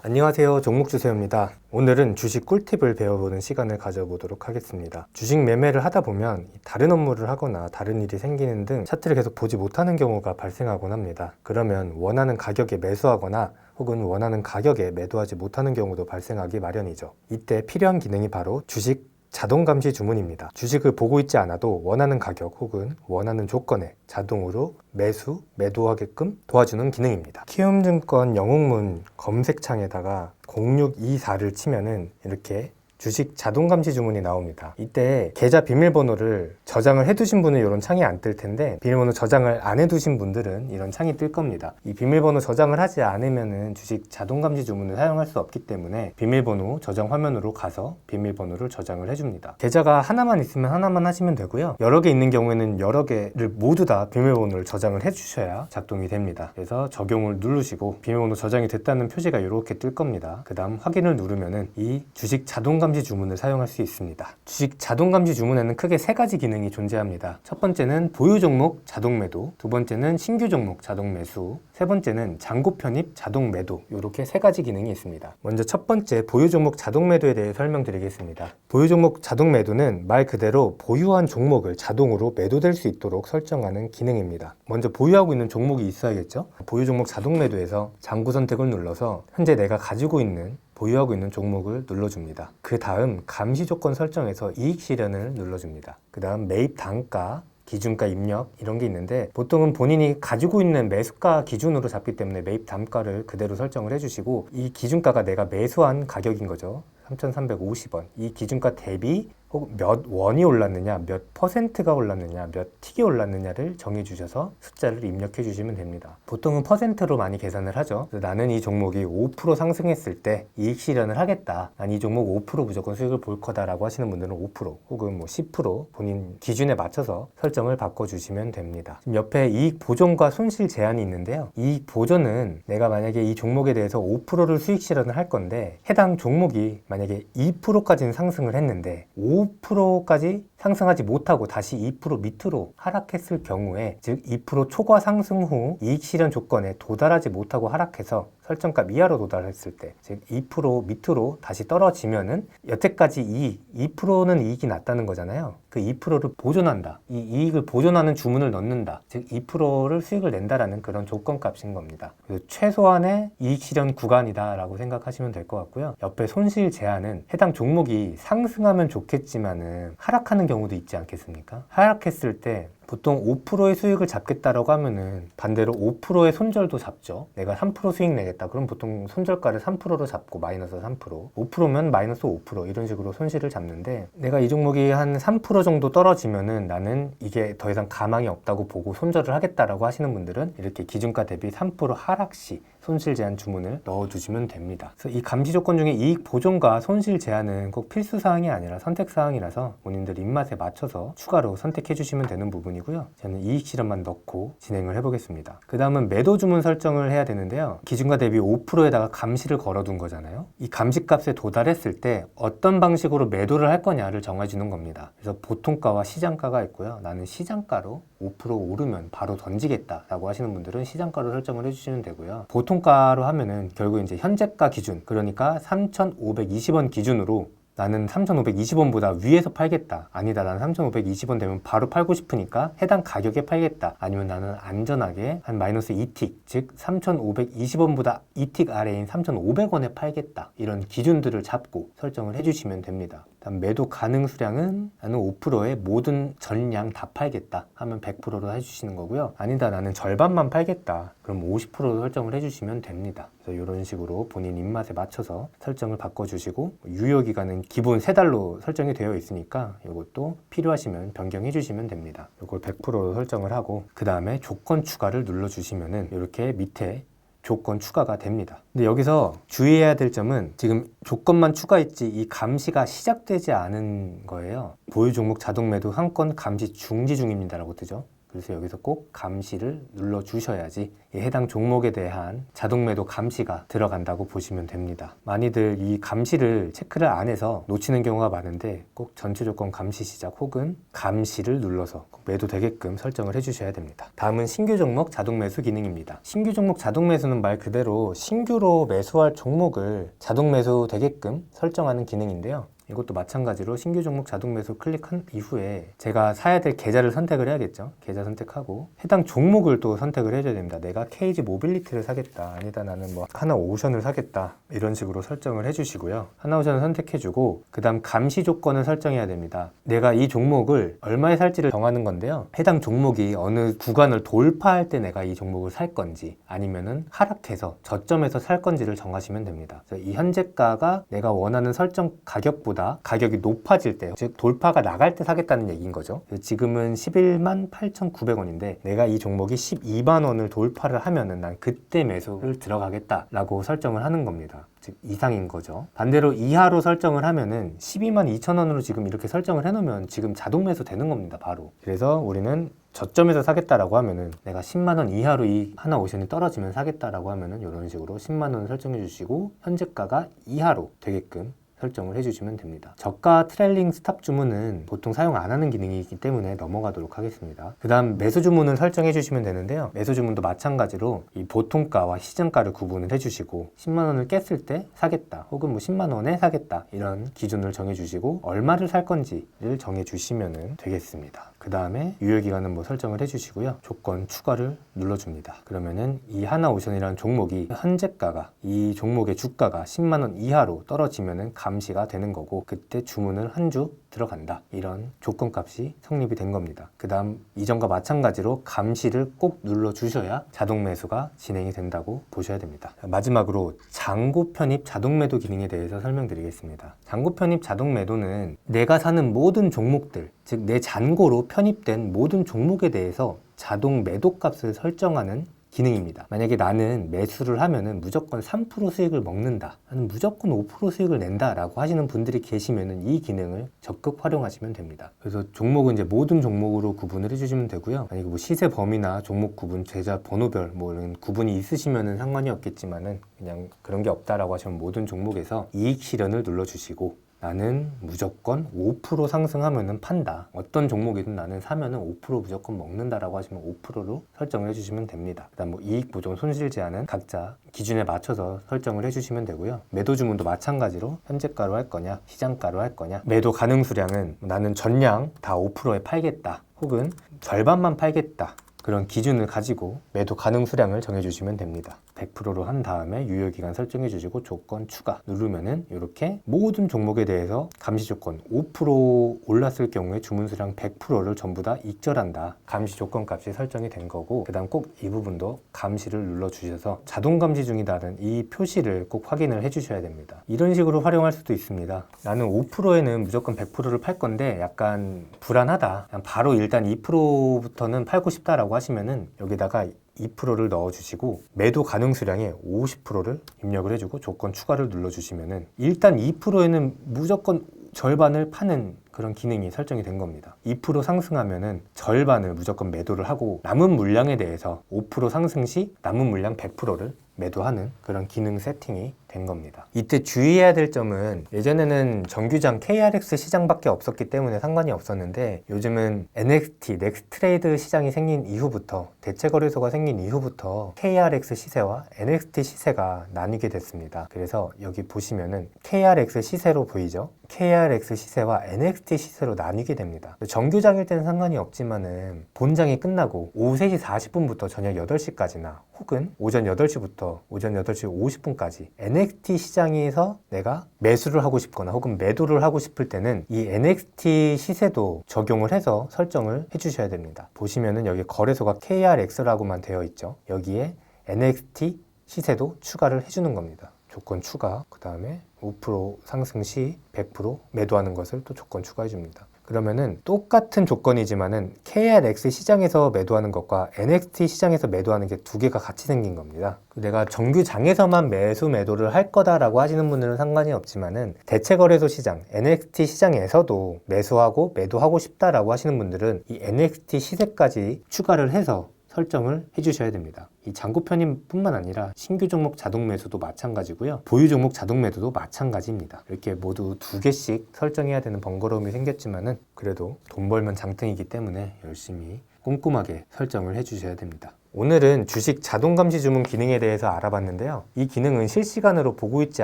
안녕하세요, 종목주세호입니다. 오늘은 주식 꿀팁을 배워보는 시간을 가져보도록 하겠습니다. 주식 매매를 하다 보면 다른 업무를 하거나 다른 일이 생기는 등 차트를 계속 보지 못하는 경우가 발생하곤 합니다. 그러면 원하는 가격에 매수하거나 혹은 원하는 가격에 매도하지 못하는 경우도 발생하기 마련이죠. 이때 필요한 기능이 바로 주식 자동 감시 주문입니다. 주식을 보고 있지 않아도 원하는 가격 혹은 원하는 조건에 자동으로 매수, 매도하게끔 도와주는 기능입니다. 키움증권 영웅문 검색창에다가 0624를 치면은 이렇게 주식 자동 감시 주문이 나옵니다. 이때 계좌 비밀번호를 저장을 해두신 분은 이런 창이 안 뜰 텐데, 비밀번호 저장을 안 해두신 분들은 이런 창이 뜰 겁니다. 이 비밀번호 저장을 하지 않으면은 주식 자동 감시 주문을 사용할 수 없기 때문에 비밀번호 저장 화면으로 가서 비밀번호를 저장을 해줍니다. 계좌가 하나만 있으면 하나만 하시면 되고요. 여러 개 있는 경우에는 여러 개를 모두 다 비밀번호를 저장을 해주셔야 작동이 됩니다. 그래서 적용을 누르시고 비밀번호 저장이 됐다는 표시가 이렇게 뜰 겁니다. 그 다음 확인을 누르면은 이 주식 자동 감시 주문을 사용할 수 있습니다. 주식 자동 감시 주문에는 크게 세 가지 기능이 존재합니다. 첫 번째는 보유 종목 자동 매도, 두 번째는 신규 종목 자동 매수, 세 번째는 잔고 편입 자동 매도, 이렇게 세 가지 기능이 있습니다. 먼저 첫 번째 보유 종목 자동 매도에 대해 설명드리겠습니다. 보유 종목 자동 매도는 말 그대로 보유한 종목을 자동으로 매도될 수 있도록 설정하는 기능입니다. 먼저 보유하고 있는 종목이 있어야겠죠? 보유 종목 자동 매도에서 잔고 선택을 눌러서 현재 내가 가지고 있는 보유하고 있는 종목을 눌러줍니다. 그 다음 감시 조건 설정에서 이익 실현을 눌러줍니다. 그 다음 매입 단가, 기준가 입력 이런 게 있는데, 보통은 본인이 가지고 있는 매수가 기준으로 잡기 때문에 매입 단가를 그대로 설정을 해주시고, 이 기준가가 내가 매수한 가격인 거죠. 3,350원. 이 기준가 대비 혹은 몇 원이 올랐느냐, 몇 퍼센트가 올랐느냐, 몇 틱이 올랐느냐를 정해주셔서 숫자를 입력해 주시면 됩니다. 보통은 퍼센트로 많이 계산을 하죠. 나는 이 종목이 5% 상승했을 때 이익 실현을 하겠다, 난 이 종목 5% 무조건 수익을 볼 거다 라고 하시는 분들은 5% 혹은 10% 본인 기준에 맞춰서 설정을 바꿔주시면 됩니다. 지금 옆에 이익 보존과 손실 제한이 있는데요. 이익 보존은 내가 만약에 이 종목에 대해서 5%를 수익 실현을 할 건데, 해당 종목이 만약에 2%까지는 상승을 했는데 5%까지 상승하지 못하고 다시 2% 밑으로 하락했을 경우에, 즉 2% 초과 상승 후 이익 실현 조건에 도달하지 못하고 하락해서 설정값 이하로 도달했을 때, 즉 2% 밑으로 다시 떨어지면은 여태까지 2%는 이익이 났다는 거잖아요. 그 2%를 보존한다, 이 이익을 보존하는 주문을 넣는다, 즉 2%를 수익을 낸다라는 그런 조건값인 겁니다. 그래서 최소한의 이익 실현 구간이다 라고 생각하시면 될 것 같고요. 옆에 손실 제한은 해당 종목이 상승하면 좋겠지만은 하락하는 경우도 있지 않겠습니까? 하락했을 때 보통 5%의 수익을 잡겠다라고 하면은 반대로 5%의 손절도 잡죠. 내가 3% 수익 내겠다. 그럼 보통 손절가를 3%로 잡고 마이너스 3%, 5%면 마이너스 5% 이런 식으로 손실을 잡는데, 내가 이 종목이 한 3% 정도 떨어지면은 나는 이게 더 이상 가망이 없다고 보고 손절을 하겠다라고 하시는 분들은 이렇게 기준가 대비 3% 하락 시 손실 제한 주문을 넣어주시면 됩니다. 그래서 이 감시 조건 중에 이익 보존과 손실 제한은 꼭 필수 사항이 아니라 선택 사항이라서 본인들 입맛에 맞춰서 추가로 선택해 주시면 되는 부분이고요. 저는 이익 실현만 넣고 진행을 해보겠습니다. 그 다음은 매도 주문 설정을 해야 되는데요. 기준가 대비 5%에다가 감시를 걸어둔 거잖아요. 이 감시값에 도달했을 때 어떤 방식으로 매도를 할 거냐를 정해주는 겁니다. 그래서 보통가와 시장가가 있고요. 나는 시장가로 5% 오르면 바로 던지겠다라고 하시는 분들은 시장가로 설정을 해주시면 되고요. 보통가로 하면은 결국 이제 현재가 기준, 그러니까 3,520원 기준으로 나는 3,520원보다 위에서 팔겠다, 아니다 나는 3,520원 되면 바로 팔고 싶으니까 해당 가격에 팔겠다, 아니면 나는 안전하게 한 마이너스 2틱, 즉 3,520원보다 2틱 아래인 3,500원에 팔겠다, 이런 기준들을 잡고 설정을 해주시면 됩니다. 다음 매도 가능 수량은 나는 5%의 모든 전량 다 팔겠다 하면 100%로 해주시는 거고요. 아니다 나는 절반만 팔겠다, 그럼 50%로 설정을 해주시면 됩니다. 그래서 이런 식으로 본인 입맛에 맞춰서 설정을 바꿔주시고, 유효기간은 기본 3달로 설정이 되어 있으니까 이것도 필요하시면 변경해 주시면 됩니다. 이걸 100%로 설정을 하고 그 다음에 조건 추가를 눌러주시면은 이렇게 밑에 조건 추가가 됩니다. 근데 여기서 주의해야 될 점은 지금 조건만 추가했지 이 감시가 시작되지 않은 거예요. 보유 종목 자동 매도 한 건 감시 중지 중입니다라고 뜨죠. 그래서 여기서 꼭 감시를 눌러 주셔야지 해당 종목에 대한 자동 매도 감시가 들어간다고 보시면 됩니다. 많이들 이 감시를 체크를 안 해서 놓치는 경우가 많은데 꼭 전체 조건 감시 시작 혹은 감시를 눌러서 꼭 매도되게끔 설정을 해주셔야 됩니다. 다음은 신규 종목 자동 매수 기능입니다. 신규 종목 자동 매수는 말 그대로 신규로 매수할 종목을 자동 매수 되게끔 설정하는 기능인데요. 이것도 마찬가지로 신규 종목 자동 매수 클릭한 이후에 제가 사야 될 계좌를 선택을 해야겠죠. 계좌 선택하고 해당 종목을 또 선택을 해줘야 됩니다. 내가 KG 모빌리티를 사겠다. 아니다 나는 뭐 하나오션을 사겠다. 이런 식으로 설정을 해주시고요. 하나오션을 선택해주고 그 다음 감시 조건을 설정해야 됩니다. 내가 이 종목을 얼마에 살지를 정하는 건데요. 해당 종목이 어느 구간을 돌파할 때 내가 이 종목을 살 건지 아니면은 하락해서 저점에서 살 건지를 정하시면 됩니다. 이 현재가가 내가 원하는 설정 가격보다 가격이 높아질 때, 즉 돌파가 나갈 때 사겠다는 얘기인 거죠. 지금은 11만 8,900원인데 내가 이 종목이 12만 원을 돌파를 하면은 난 그때 매수를 들어가겠다라고 설정을 하는 겁니다. 즉 이상인 거죠. 반대로 이하로 설정을 하면은 12만 2천 원으로 지금 이렇게 설정을 해놓으면 지금 자동 매수 되는 겁니다. 바로. 그래서 우리는 저점에서 사겠다라고 하면은 내가 10만 원 이하로 이 하나오션이 떨어지면 사겠다라고 하면은 이런 식으로 10만 원 설정해 주시고 현재가가 이하로 되게끔 설정을 해주시면 됩니다. 저가 트레일링 스탑 주문은 보통 사용 안 하는 기능이기 때문에 넘어가도록 하겠습니다. 그 다음 매수 주문을 설정해 주시면 되는데요. 매수 주문도 마찬가지로 이 보통가와 시장가를 구분을 해주시고 10만 원을 깼을 때 사겠다 혹은 뭐 10만 원에 사겠다 이런 기준을 정해주시고 얼마를 살 건지를 정해주시면 되겠습니다. 그 다음에 유효기간은 뭐 설정을 해주시고요. 조건 추가를 눌러줍니다. 그러면은 이 하나오션이라는 종목이 현재가가 이 종목의 주가가 10만 원 이하로 떨어지면은 감시가 되는 거고 그때 주문을 한 주 들어간다. 이런 조건값이 성립이 된 겁니다. 그 다음 이전과 마찬가지로 감시를 꼭 눌러주셔야 자동 매수가 진행이 된다고 보셔야 됩니다. 마지막으로 잔고 편입 자동 매도 기능에 대해서 설명드리겠습니다. 잔고 편입 자동 매도는 내가 사는 모든 종목들, 즉 내 잔고로 편입된 모든 종목에 대해서 자동 매도 값을 설정하는 기능입니다. 만약에 나는 매수를 하면은 무조건 3% 수익을 먹는다, 나는 무조건 5% 수익을 낸다 라고 하시는 분들이 계시면은 이 기능을 적극 활용하시면 됩니다. 그래서 종목은 이제 모든 종목으로 구분을 해주시면 되고요. 만약에 뭐 시세 범위나 종목 구분, 계좌 번호별 뭐 이런 구분이 있으시면은 상관이 없겠지만은 그냥 그런 게 없다라고 하시면 모든 종목에서 이익 실현을 눌러주시고 나는 무조건 5% 상승하면은 판다. 어떤 종목이든 나는 사면은 5% 무조건 먹는다라고 하시면 5%로 설정을 해주시면 됩니다. 그다음 뭐 이익 보존, 손실 제한은 각자 기준에 맞춰서 설정을 해주시면 되고요. 매도 주문도 마찬가지로 현재가로 할 거냐, 시장가로 할 거냐. 매도 가능 수량은 나는 전량 다 5%에 팔겠다. 혹은 절반만 팔겠다. 그런 기준을 가지고 매도 가능 수량을 정해주시면 됩니다. 100%로 한 다음에 유효기간 설정해 주시고 조건 추가 누르면은 이렇게 모든 종목에 대해서 감시 조건 5% 올랐을 경우에 주문 수량 100%를 전부 다 익절한다. 감시 조건 값이 설정이 된 거고 그 다음 꼭 이 부분도 감시를 눌러 주셔서 자동 감시 중이다는 이 표시를 꼭 확인을 해 주셔야 됩니다. 이런 식으로 활용할 수도 있습니다. 나는 5%에는 무조건 100%를 팔 건데 약간 불안하다. 그냥 바로 일단 2%부터는 팔고 싶다라고 하시면은 여기다가 2%를 넣어주시고 매도 가능 수량의 50%를 입력을 해주고 조건 추가를 눌러주시면은 일단 2%에는 무조건 절반을 파는 그런 기능이 설정이 된 겁니다. 2% 상승하면은 절반을 무조건 매도를 하고 남은 물량에 대해서 5% 상승 시 남은 물량 100%를 매도하는 그런 기능 세팅이 된 겁니다. 이때 주의해야 될 점은 예전에는 정규장 KRX 시장밖에 없었기 때문에 상관이 없었는데 요즘은 NXT, 넥스트레이드 시장이 생긴 이후부터 대체거래소가 생긴 이후부터 KRX 시세와 NXT 시세가 나뉘게 됐습니다. 그래서 여기 보시면은 KRX 시세로 보이죠? KRX 시세와 NXT 시세로 나뉘게 됩니다. 정규장일 때는 상관이 없지만은 본장이 끝나고 오후 3시 40분부터 저녁 8시까지나 혹은 오전 8시부터 오전 8시 50분까지 NXT 시장에서 내가 매수를 하고 싶거나 혹은 매도를 하고 싶을 때는 이 NXT 시세도 적용을 해서 설정을 해주셔야 됩니다. 보시면은 여기 거래소가 KRX라고만 되어 있죠. 여기에 NXT 시세도 추가를 해주는 겁니다. 조건 추가, 그 다음에 5% 상승 시 100% 매도하는 것을 또 조건 추가해 줍니다. 그러면은 똑같은 조건이지만은 KRX 시장에서 매도하는 것과 NXT 시장에서 매도하는 게 두 개가 같이 생긴 겁니다. 내가 정규장에서만 매도를 할 거다라고 하시는 분들은 상관이 없지만은 대체거래소 시장, NXT 시장에서도 매수하고 매도하고 싶다라고 하시는 분들은 이 NXT 시세까지 추가를 해서 설정을 해주셔야 됩니다. 이 잔고 편입뿐만 아니라 신규 종목 자동 매수도 마찬가지고요. 보유 종목 자동 매도도 마찬가지입니다. 이렇게 모두 두 개씩 설정해야 되는 번거로움이 생겼지만은 그래도 돈 벌면 장땡이기 때문에 열심히 꼼꼼하게 설정을 해주셔야 됩니다. 오늘은 주식 자동 감시 주문 기능에 대해서 알아봤는데요. 이 기능은 실시간으로 보고 있지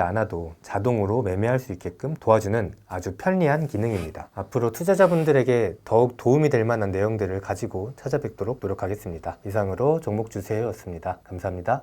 않아도 자동으로 매매할 수 있게끔 도와주는 아주 편리한 기능입니다. 앞으로 투자자분들에게 더욱 도움이 될 만한 내용들을 가지고 찾아뵙도록 노력하겠습니다. 이상으로 종목 주세요였습니다. 감사합니다.